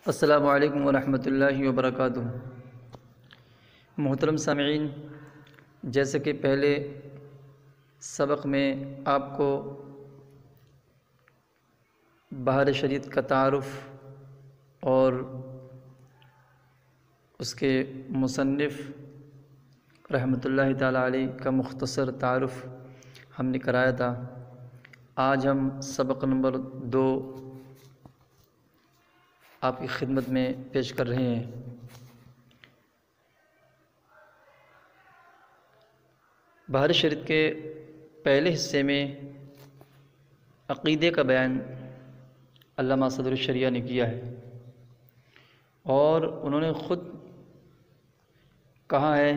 السلام علیکم ورحمۃ اللہ وبرکاتہ۔ محترم سامعین، جیسے کہ پہلے سبق میں آپ کو بہار شریعت کا تعارف اور اس کے مصنف رحمۃ اللہ تعالیٰ علیہ کا مختصر تعارف ہم نے کرایا تھا، آج ہم سبق نمبر 2 آپ کی خدمت میں پیش کر رہے ہیں۔ بہار شریعت کے پہلے حصے میں عقیدے کا بیان علامہ صدر الشریعہ نے کیا ہے، اور انہوں نے خود کہا ہے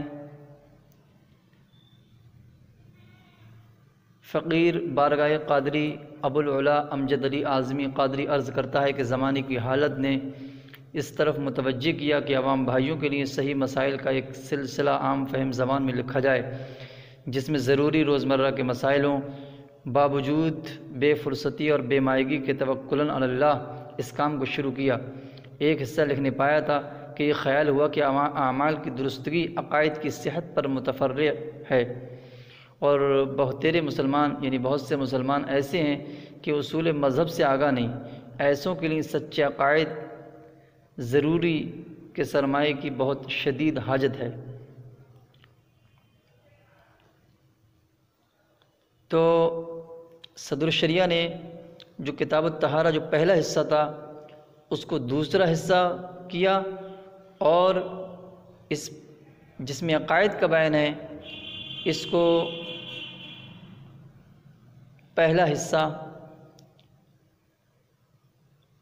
فقیر بارگاہ قادری ابو العلا امجد علی اعظمی قادری عرض کرتا ہے کہ زمانے کی حالت نے اس طرف متوجہ کیا کہ عوام بھائیوں کے لیے صحیح مسائل کا ایک سلسلہ عام فہم زبان میں لکھا جائے، جس میں ضروری روزمرہ کے مسائل ہوں، باوجود بے فرصتی اور بے مائگی کے توکلاً علی اللہ اس کام کو شروع کیا۔ ایک حصہ لکھنے پایا تھا کہ یہ خیال ہوا کہ اعمال کی درستگی عقائد کی صحت پر متفرع ہے، اور بہتیرے مسلمان یعنی بہت سے مسلمان ایسے ہیں کہ اصول مذہب سے آگاہ نہیں، ایسوں کے لیے سچے عقائد ضروری کے سرمایے کی بہت شدید حاجت ہے۔ تو صدر الشریعہ نے جو کتاب الطہارہ جو پہلا حصہ تھا اس کو دوسرا حصہ کیا، اور اس جس میں عقائد کا بیان ہے اس کو پہلا حصہ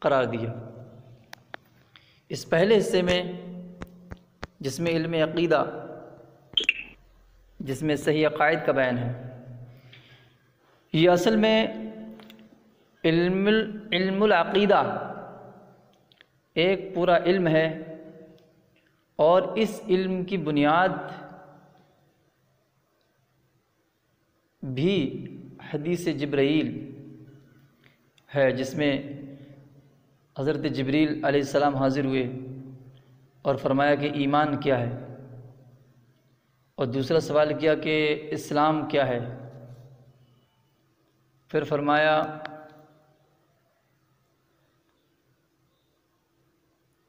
قرار دیا۔ اس پہلے حصے میں جس میں علم عقیدہ، جس میں صحیح عقائد کا بیان ہے، یہ اصل میں علم العقیدہ ایک پورا علم ہے، اور اس علم کی بنیاد بھی حدیث جبرائیل ہے، جس میں حضرت جبریل علیہ السلام حاضر ہوئے اور فرمایا کہ ایمان کیا ہے، اور دوسرا سوال کیا کہ اسلام کیا ہے، پھر فرمایا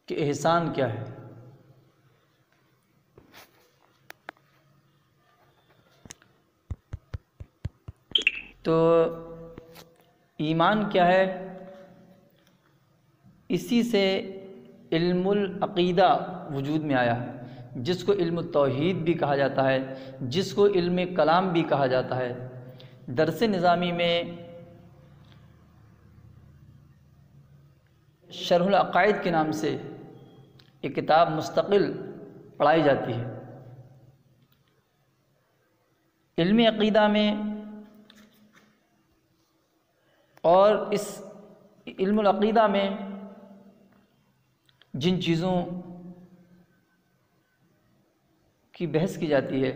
کہ احسان کیا ہے۔ تو ایمان کیا ہے، اسی سے علم العقیدہ وجود میں آیا ہے، جس کو علم التوحید بھی کہا جاتا ہے، جس کو علم کلام بھی کہا جاتا ہے۔ درس نظامی میں شرح العقائد کے نام سے ایک کتاب مستقل پڑھائی جاتی ہے۔ علم عقیدہ میں اور اس علم العقیدہ میں جن چیزوں کی بحث کی جاتی ہے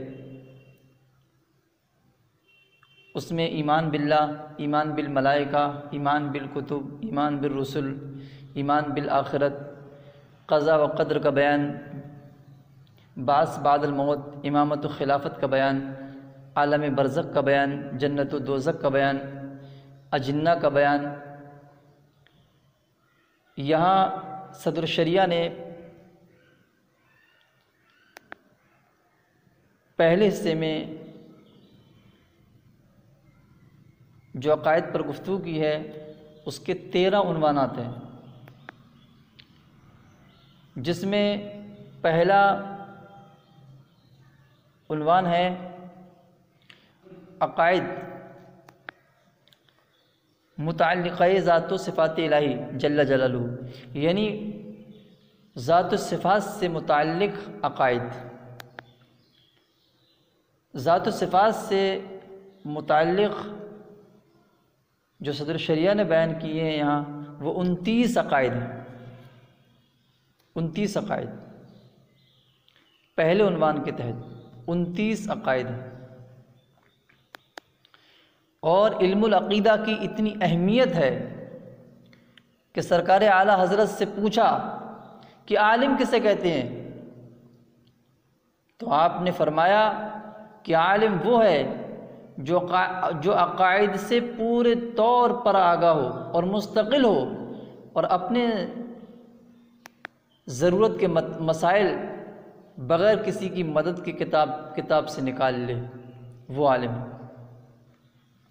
اس میں ایمان باللہ، ایمان بالملائکہ، ایمان بالکتب، ایمان بالرسل، ایمان بالآخرت، قضاء و قدر کا بیان، بعث بعد الموت، امامت و خلافت کا بیان، عالم برزخ کا بیان، جنت و دوزخ کا بیان، اجنہ کا بیان۔ یہاں صدر الشریعہ نے پہلے حصے میں جو عقائد پر گفتگو کی ہے اس کے 13 عنوانات ہیں، جس میں پہلا عنوان ہے عقائد متعلقہ ذات و صفات الہی جل جلالہ، یعنی ذات و صفات سے متعلق عقائد۔ ذات و صفات سے متعلق جو صدر الشریعہ نے بیان کیے ہیں یہاں وہ 29 عقائد ہیں، 29 عقائد پہلے عنوان کے تحت 29 عقائد ہیں۔ اور علم العقیدہ کی اتنی اہمیت ہے کہ سرکار اعلیٰ حضرت سے پوچھا کہ عالم کسے کہتے ہیں؟ تو آپ نے فرمایا کہ عالم وہ ہے جو عقائد سے پورے طور پر آگاہ ہو اور مستقل ہو اور اپنے ضرورت کے مسائل بغیر کسی کی مدد کی کتاب سے نکال لے، وہ عالم ہے۔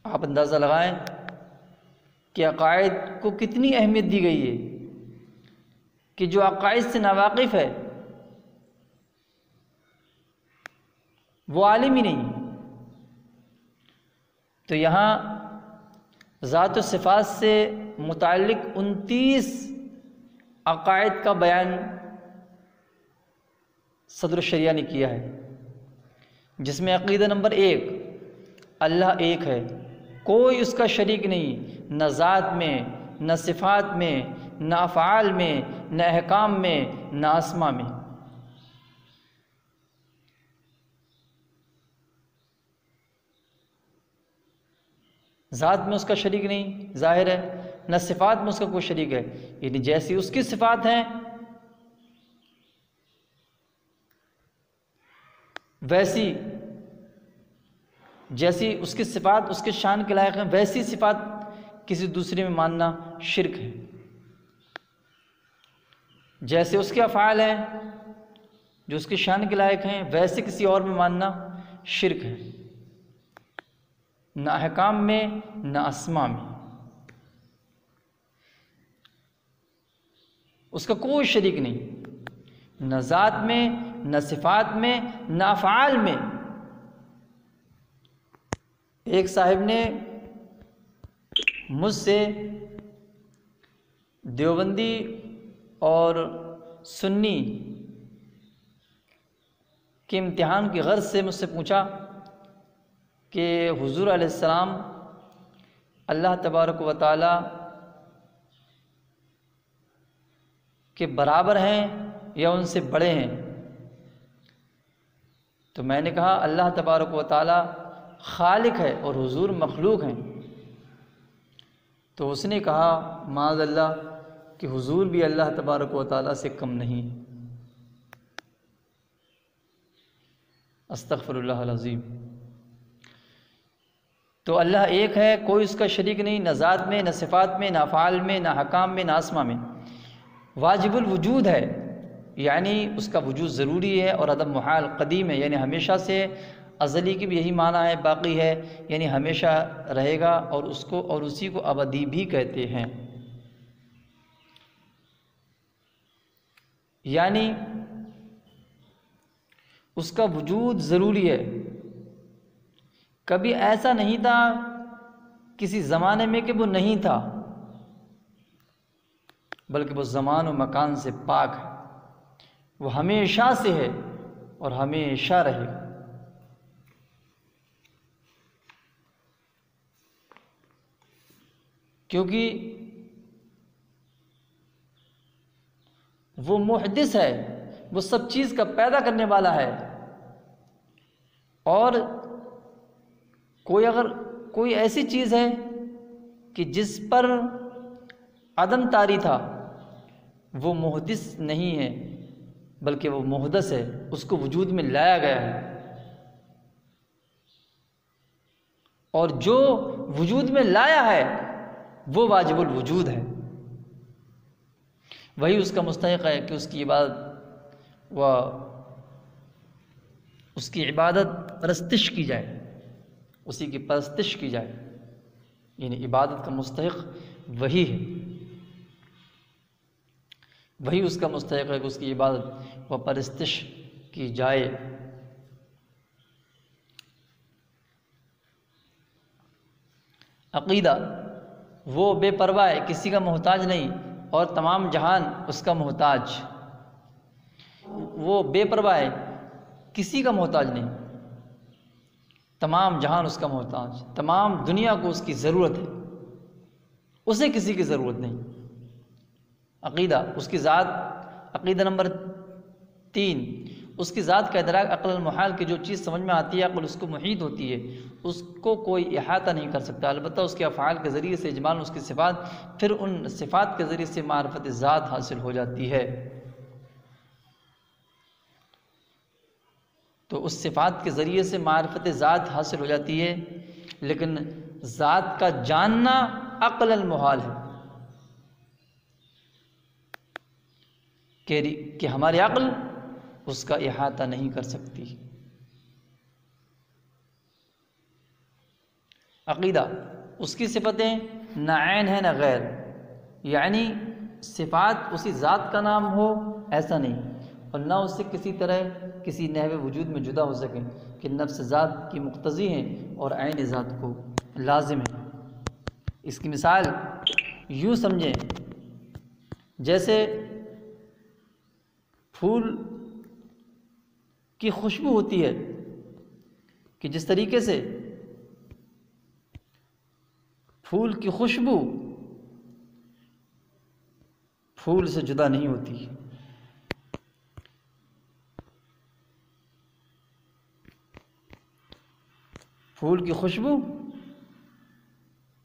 آپ اندازہ لگائیں کہ عقائد کو کتنی اہمیت دی گئی ہے کہ جو عقائد سے ناواقف ہے وہ عالم ہی نہیں۔ تو یہاں ذات و صفات سے متعلق 29 عقائد کا بیان صدر الشریعہ نے کیا ہے، جس میں عقیدہ نمبر 1 اللہ ایک ہے، کوئی اس کا شریک نہیں، نہ ذات میں، نہ صفات میں، نہ افعال میں، نہ احکام میں، نہ اسما میں۔ ذات میں اس کا شریک نہیں، ظاہر ہے، نہ صفات میں اس کا کوئی شریک ہے، یعنی جیسی اس کی صفات ہیں ویسی، جیسی اس کی صفات اس کے شان کے لائق ہیں ویسی صفات کسی دوسرے میں ماننا شرک ہے۔ جیسے اس کے افعال ہیں جو اس کے شان کے لائق ہیں ویسے کسی اور میں ماننا شرک ہے، نہ احکام میں نہ اسما میں اس کا کوئی شریک نہیں، نہ ذات میں، نہ صفات میں، نہ افعال میں۔ ایک صاحب نے مجھ سے دیوبندی اور سنی کے امتحان کی غرض سے مجھ سے پوچھا کہ حضور علیہ السلام اللہ تبارک و تعالی کے برابر ہیں یا ان سے بڑے ہیں؟ تو میں نے کہا اللہ تبارک و تعالی خالق ہے اور حضور مخلوق ہیں۔ تو اس نے کہا معاذ اللہ کہ حضور بھی اللہ تبارک و تعالی سے کم نہیں۔ استغفر اللہ العظیم۔ تو اللہ ایک ہے، کوئی اس کا شریک نہیں، نہ ذات میں، نہ صفات میں، نہ افعال میں، نہ حکام میں، نہ اسما میں۔ واجب الوجود ہے، یعنی اس کا وجود ضروری ہے، اور عدم محال قدیم ہے، یعنی ہمیشہ سے، ازلی کی بھی یہی معنی ہے، باقی ہے یعنی ہمیشہ رہے گا، اور اس کو اور اسی کو ابدی بھی کہتے ہیں۔ یعنی اس کا وجود ضروری ہے، کبھی ایسا نہیں تھا کسی زمانے میں کہ وہ نہیں تھا، بلکہ وہ زمان و مکان سے پاک ہے، وہ ہمیشہ سے ہے اور ہمیشہ رہے گا۔ کیونکہ وہ محدث ہے، وہ سب چیز کا پیدا کرنے والا ہے، اور اگر کوئی ایسی چیز ہے کہ جس پر عدم طاری تھا، وہ محدث نہیں ہے بلکہ وہ محدث ہے، اس کو وجود میں لایا گیا ہے، اور جو وجود میں لایا ہے وہ واجب الوجود ہے، وہی اس کا مستحق ہے کہ اس کی عبادت و اس کی عبادت پرستش کی جائے، اسی کی پرستش کی جائے، یعنی عبادت کا مستحق وہی ہے، وہی اس کا مستحق ہے کہ اس کی عبادت و پرستش کی جائے۔ عقیدہ، وہ بے پرواہ ہے، کسی کا محتاج نہیں، اور تمام جہان اس کا محتاج۔ وہ بے پرواہ ہے، کسی کا محتاج نہیں، تمام جہان اس کا محتاج، تمام دنیا کو اس کی ضرورت ہے، اسے کسی کی ضرورت نہیں۔ عقیدہ، اس کی ذات۔ عقیدہ نمبر 3، اس کی ذات کا ادراک عقل المحال کی جو چیز سمجھ میں آتی ہے، عقل اس کو محیط ہوتی ہے، اس کو کوئی احاطہ نہیں کر سکتا، البتہ اس کے افعال کے ذریعے سے اجمالاً اس کی صفات، پھر ان صفات کے ذریعے سے معرفت ذات حاصل ہو جاتی ہے۔ تو اس صفات کے ذریعے سے معرفت ذات حاصل ہو جاتی ہے، لیکن ذات کا جاننا عقل المحال ہے کہ ہماری عقل اس کا احاطہ نہیں کر سکتی۔ عقیدہ اس کی صفتیں نہ عین ہے نہ غیر، یعنی صفات اسی ذات کا نام ہو ایسا نہیں، اور نہ اس سے کسی طرح کسی نحو وجود میں جدا ہو سکیں کہ نفس ذات کی مقتضی ہیں اور عین ذات کو لازم ہے۔ اس کی مثال یوں سمجھیں، جیسے پھول کی خوشبو ہوتی ہے کہ جس طریقے سے پھول کی خوشبو پھول سے جدا نہیں ہوتی، پھول کی خوشبو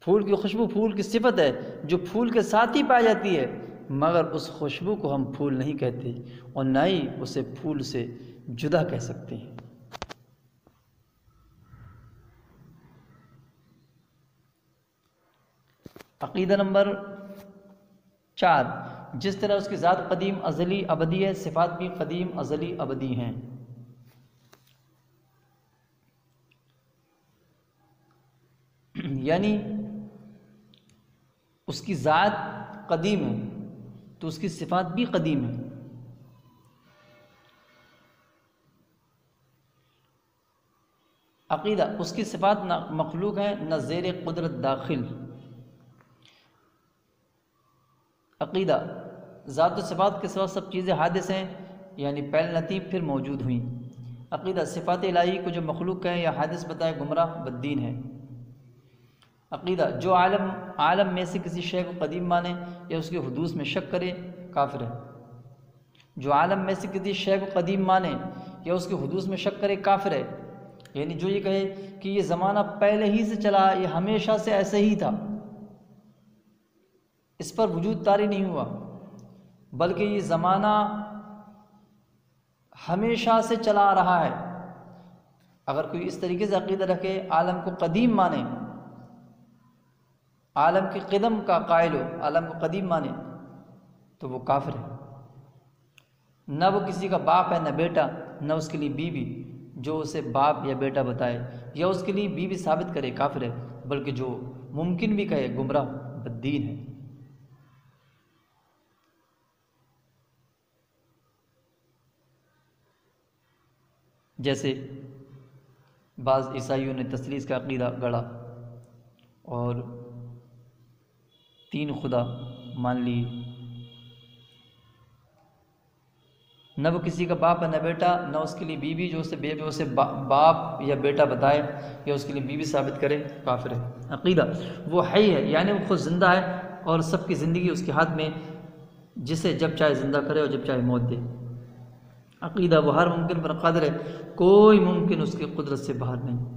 پھول کی صفت ہے جو پھول کے ساتھ ہی پائی جاتی ہے، مگر اس خوشبو کو ہم پھول نہیں کہتے اور نہ ہی اسے پھول سے جدا کہہ سکتے ہیں۔ عقیدہ نمبر 4، جس طرح اس کی ذات قدیم ازلی ابدی ہے، صفات بھی قدیم ازلی ابدی ہیں۔ یعنی اس کی ذات قدیم ہے تو اس کی صفات بھی قدیم ہے۔ عقیدہ اس کی صفات نہ مخلوق ہیں نہ زیر قدرت داخل۔ عقیدہ ذات و صفات کے سوا سب چیزیں حادث ہیں، یعنی پہل نتیب پھر موجود ہوئیں۔ عقیدہ صفات الہی کو جو مخلوق کہیں یا حادث بتائے گمراہ بددین ہے۔ عقیدہ جو عالم میں سے کسی شے کو قدیم مانے یا اس کے حدوث میں شک کرے کافر ہے۔ جو عالم میں سے کسی شے کو قدیم مانے یا اس کے حدوث میں شک کرے کافر ہے، یعنی جو یہ کہے کہ یہ زمانہ پہلے ہی سے چلا، یہ ہمیشہ سے ایسے ہی تھا، اس پر وجود طاری نہیں ہوا، بلکہ یہ زمانہ ہمیشہ سے چلا آ رہا ہے۔ اگر کوئی اس طریقے سے عقیدہ رکھے، عالم کو قدیم مانے، عالم کی قدم کا قائل ہو، عالم کو قدیم مانے، تو وہ کافر ہے۔ نہ وہ کسی کا باپ ہے نہ بیٹا، نہ اس کے لیے بیوی جو اسے باپ یا بیٹا بتائے یا اس کے لیے بیوی ثابت کرے کافر ہے، بلکہ جو ممکن بھی کہے گمراہ بددین ہے۔ جیسے بعض عیسائیوں نے تثلیث کا عقیدہ گڑھا اور 3 خدا مان لی، نہ وہ کسی کا باپ ہے نہ بیٹا، نہ اس کے لیے بیوی جو اسے باپ یا بیٹا بتائے یا اس کے لیے بیوی ثابت کرے کافر ہے۔ عقیدہ وہ حی ہے، یعنی وہ خود زندہ ہے اور سب کی زندگی اس کے ہاتھ میں، جسے جب چاہے زندہ کرے اور جب چاہے موت دے۔ عقیدہ وہ ہر ممکن پر قادر ہے، کوئی ممکن اس کی قدرت سے باہر نہیں۔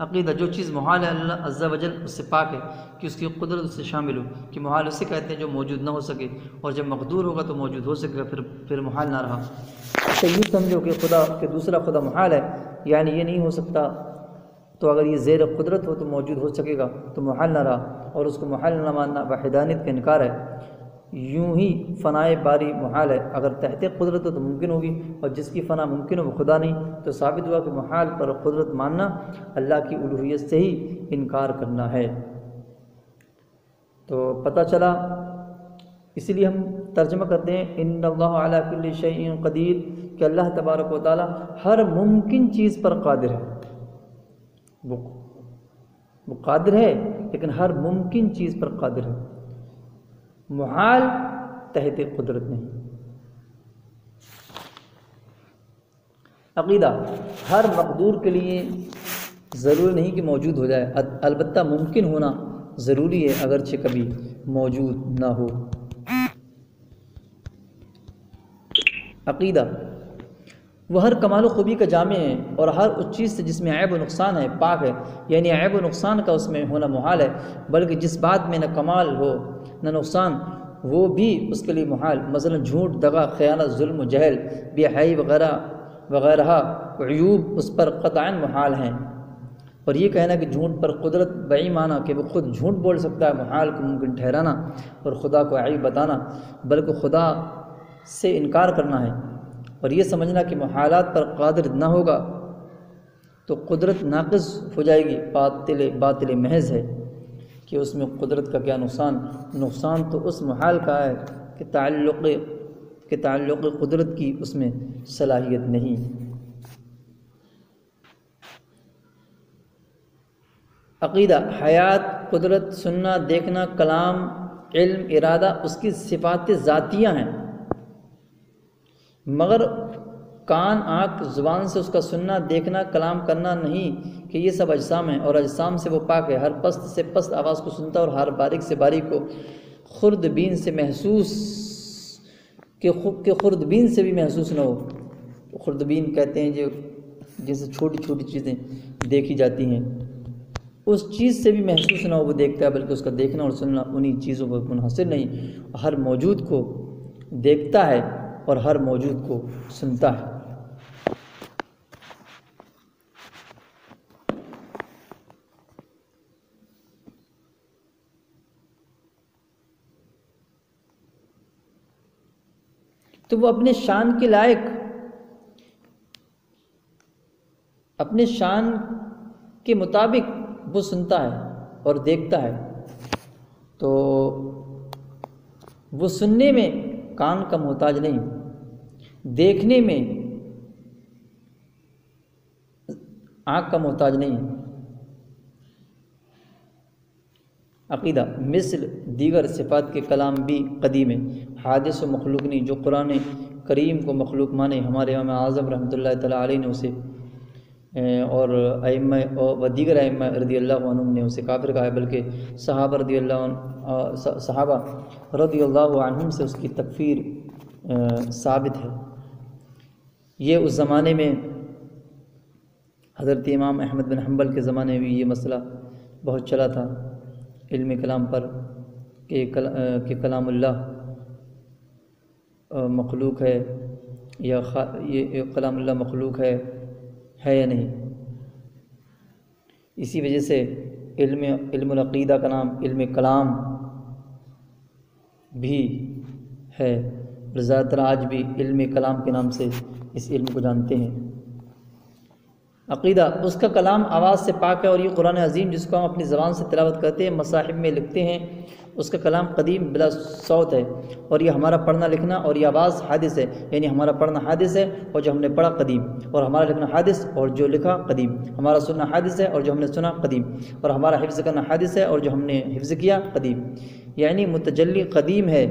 عقیدہ جو چیز محال ہے اللہ عز و جل اس سے پاک ہے کہ اس کی قدرت اس سے شامل ہو، کہ محال اسے کہتے ہیں جو موجود نہ ہو سکے، اور جب مقدور ہوگا تو موجود ہو سکے گا، پھر محال نہ رہا۔ تو یوں سمجھو کہ خدا کہ دوسرا خدا محال ہے، یعنی یہ نہیں ہو سکتا، تو اگر یہ زیر قدرت ہو تو موجود ہو سکے گا تو محال نہ رہا، اور اس کو محال نہ ماننا وحدانیت کا انکار ہے۔ یوں ہی فنائے باری محال ہے، اگر تحت قدرت ہو تو ممکن ہوگی، اور جس کی فنا ممکن ہو وہ خدا نہیں، تو ثابت ہوا کہ محال پر قدرت ماننا اللہ کی الوہیت سے ہی انکار کرنا ہے۔ تو پتہ چلا، اسی لیے ہم ترجمہ کرتے ہیں ان اللہ علی کل شیء قدیر، کہ اللہ تبارک و تعالی ہر ممکن چیز پر قادر ہے۔ وہ قادر ہے لیکن ہر ممکن چیز پر قادر ہے، محال تحت قدرت نہیں۔ عقیدہ ہر مقدور کے لیے ضروری نہیں کہ موجود ہو جائے، البتہ ممکن ہونا ضروری ہے اگرچہ کبھی موجود نہ ہو۔ عقیدہ وہ ہر کمال و خوبی کا جامع ہے اور ہر اس چیز سے جس میں عیب و نقصان ہے پاک ہے، یعنی عیب و نقصان کا اس میں ہونا محال ہے، بلکہ جس بات میں نہ کمال ہو نہ نقصان وہ بھی اس کے لیے محال، مثلا جھوٹ، دغا، خیانت، ظلم و جہل، بے حیائی وغیرہ وغیرہ عیوب اس پر قطعاً محال ہیں۔ اور یہ کہنا کہ جھوٹ پر قدرت بعی معنی کہ وہ خود جھوٹ بول سکتا ہے، محال کو ممکن ٹھہرانا اور خدا کو عیب بتانا، بلکہ خدا سے انکار کرنا ہے۔ اور یہ سمجھنا کہ محالات پر قادر نہ ہوگا تو قدرت ناقص ہو جائے گی، باطل محض ہے کہ اس میں قدرت کا کیا نقصان تو اس محال کا ہے کہ تعلق قدرت کی اس میں صلاحیت نہیں۔ عقیدہ، حیات، قدرت، سننا، دیکھنا، کلام، علم، ارادہ اس کی صفات ذاتیہ ہیں، مگر کان، آنکھ، زبان سے اس کا سننا، دیکھنا، کلام کرنا نہیں کہ یہ سب اجسام ہیں، اور اجسام سے وہ پاک ہے۔ ہر پست سے پست آواز کو سنتا اور ہر باریک سے باریک کو خوردبین سے محسوس کہ خوردبین سے بھی محسوس نہ ہو۔ خوردبین کہتے ہیں جو جیسے چھوٹی چھوٹی چیزیں دیکھی جاتی ہیں، اس چیز سے بھی محسوس نہ ہو وہ دیکھتا ہے، بلکہ اس کا دیکھنا اور سننا انہی چیزوں پر منحصر نہیں، ہر موجود کو دیکھتا ہے اور ہر موجود کو سنتا ہے۔ تو وہ اپنے شان کے لائق، اپنے شان کے مطابق وہ سنتا ہے اور دیکھتا ہے۔ تو وہ سننے میں کان کا محتاج نہیں، دیکھنے میں آنکھ کا محتاج نہیں۔ عقیدہ، مثل دیگر صفات کے کلام بھی قدیم ہے، حادث و مخلوق نہیں۔ جو قرآن کریم کو مخلوق مانے، ہمارے امام اعظم رحمۃ اللہ تعالیٰ علیہ نے اسے اور ائمہ و دیگر ائمہ رضی اللہ عنہم نے اسے کافر کہا ہے، بلکہ صحابہ رضی اللہ عنہم سے اس کی تکفیر ثابت ہے۔ یہ اس زمانے میں حضرت امام احمد بن حنبل کے زمانے میں یہ مسئلہ بہت چلا تھا علم کلام پر کہ کلام اللہ مخلوق ہے یا یہ کلام اللہ مخلوق ہے یا نہیں۔ اسی وجہ سے علم العقیدہ کا نام علم کلام بھی ہے، اور زیادہ تر آج بھی علم کلام کے نام سے اس علم کو جانتے ہیں۔ عقیدہ، اس کا کلام آواز سے پاک ہے، اور یہ قرآن عظیم جس کو ہم اپنی زبان سے تلاوت کرتے ہیں، مصاحف میں لکھتے ہیں، اس کا کلام قدیم بلا صوت ہے، اور یہ ہمارا پڑھنا لکھنا اور یہ آواز حادث ہے، یعنی ہمارا پڑھنا حادث ہے اور جو ہم نے پڑھا قدیم، اور ہمارا لکھنا حادث اور جو لکھا قدیم، ہمارا سننا حادث ہے اور جو ہم نے سنا قدیم، اور ہمارا حفظ کرنا حادث ہے اور جو ہم نے حفظ کیا قدیم، یعنی متجلی قدیم ہے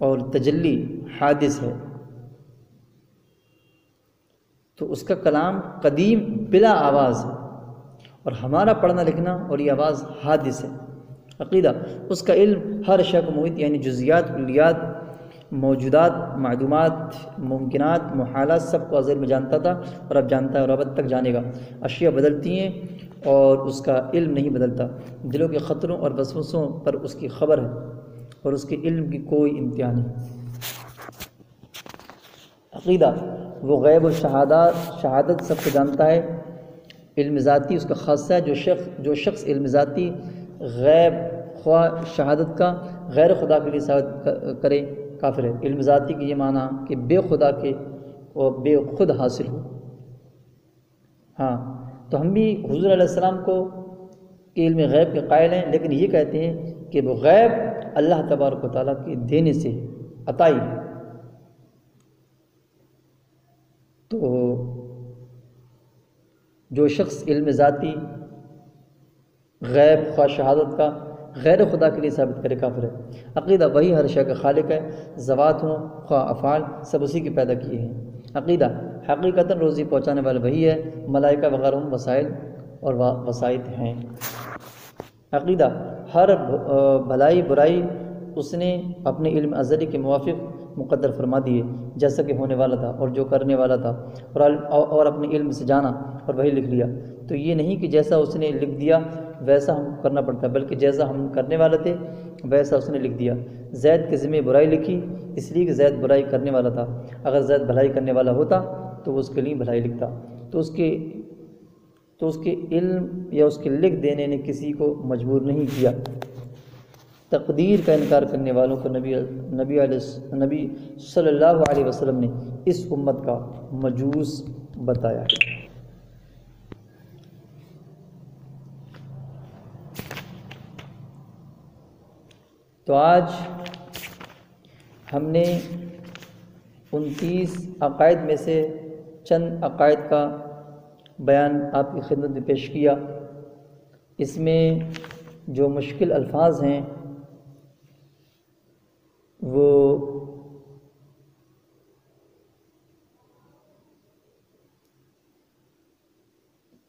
اور تجلی حادث ہے۔ تو اس کا کلام قدیم بلا آواز ہے، اور ہمارا پڑھنا لکھنا اور یہ آواز حادث ہے۔ عقیدہ، اس کا علم ہر شے کو محیط، یعنی جزیات، کلیات، موجودات، معدومات، ممکنات، محالات سب کو ازل میں جانتا تھا اور اب جانتا ہے اور ابد تک جانے گا۔ اشیاء بدلتی ہیں اور اس کا علم نہیں بدلتا۔ دلوں کے خطروں اور وسوسوں پر اس کی خبر ہے اور اس کے علم کی کوئی انتہا نہیں۔ عقیدہ، وہ غیب و شہادت سب کو جانتا ہے۔ علم ذاتی اس کا خاصہ ہے۔ جو شخص علم ذاتی غیب خواہ شہادت کا غیر خدا کے لیے ثابت کرے کافر ہے۔ علم ذاتی کی یہ معنی کہ بے خدا کے اور بے خود حاصل ہو۔ ہاں، تو ہم بھی حضور علیہ السلام کو کہ علم غیب کے قائل ہیں، لیکن یہ کہتے ہیں کہ وہ غیب اللہ تبارک و تعالیٰ کے دینے سے عطائی ہے۔ تو جو شخص علم ذاتی غیب خواہ شہادت کا غیر خدا کے لیے ثابت کرے کافر ہے۔ عقیدہ، وہی ہر شے کا خالق ہے، ذوات ہوں خواہ افعال سب اسی کے پیدا کیے ہیں۔ عقیدہ، حقیقتاً روزی پہنچانے والا وہی ہے، ملائکہ وغیرہ وسائل اور وسائط ہیں۔ عقیدہ، ہر بھلائی برائی اس نے اپنے علم ازلی کے موافق مقدر فرما دیے، جیسا کہ ہونے والا تھا اور جو کرنے والا تھا، اور اپنے علم سے جانا اور وہی لکھ لیا۔ تو یہ نہیں کہ جیسا اس نے لکھ دیا ویسا ہم کرنا پڑتا ہے، بلکہ جیسا ہم کرنے والے تھے ویسا اس نے لکھ دیا۔ زید کے ذمہ برائی لکھی اس لیے کہ زید برائی کرنے والا تھا، اگر زید بھلائی کرنے والا ہوتا تو وہ اس کے لیے بھلائی لکھتا۔ تو اس کے علم یا اس کے لکھ دینے نے کسی کو مجبور نہیں کیا۔ تقدیر کا انکار کرنے والوں کو نبی صلی اللہ علیہ وسلم نے اس امت کا مجوس بتایا ہے۔ تو آج ہم نے 29 عقائد میں سے چند عقائد کا بیان آپ کی خدمت میں پیش کیا۔ اس میں جو مشکل الفاظ ہیں وہ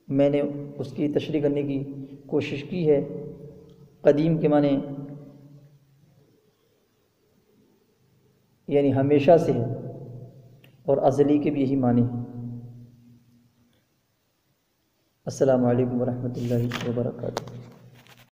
میں نے اس کی تشریح کرنے کی کوشش کی ہے۔ قدیم کے معنی یعنی ہمیشہ سے ہے، اور ازلی کے بھی یہی معنی ہیں۔ السلام علیکم ورحمۃ اللہ وبرکاتہ۔